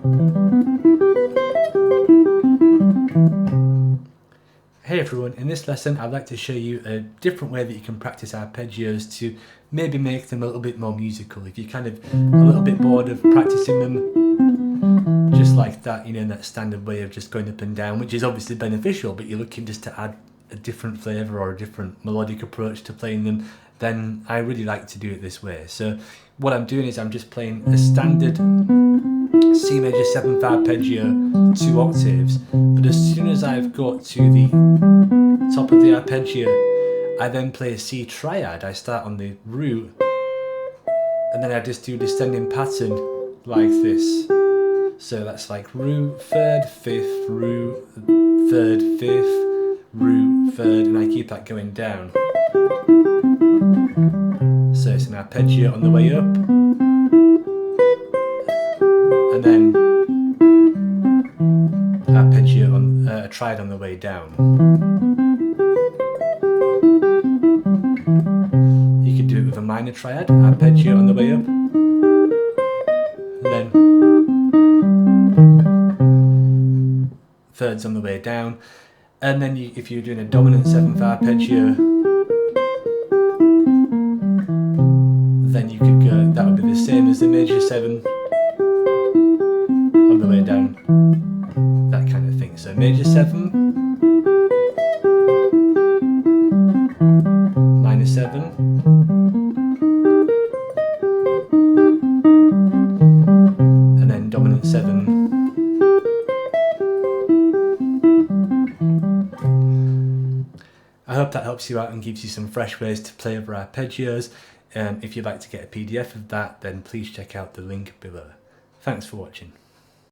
Hey everyone, in this lesson I'd like to show you a different way that you can practice arpeggios to maybe make them a little bit more musical. If you're kind of a little bit bored of practicing them just like that, you know, in that standard way of just going up and down, which is obviously beneficial, but you're looking just to add a different flavour or a different melodic approach to playing them, then I really like to do it this way. So what I'm doing is I'm just playing a standard C major 7th arpeggio, 2 octaves, but as soon as I've got to the top of the arpeggio, I then play a C triad. I start on the root, and then I just do descending pattern like this. So that's like root, 3rd, 5th, root, 3rd, 5th, root, 3rd, and I keep that going down. So it's an arpeggio on the way up, and then arpeggio on a triad on the way down. You could do it with a minor triad, arpeggio on the way up, and then thirds on the way down, and then if you're doing a dominant 7th arpeggio, then you could go, that would be the same as the major 7 on the way down, that kind of thing. So major 7, minor 7, and then dominant 7. I hope that helps you out and gives you some fresh ways to play over arpeggios. If you'd like to get a PDF of that, then please check out the link below. Thanks for watching.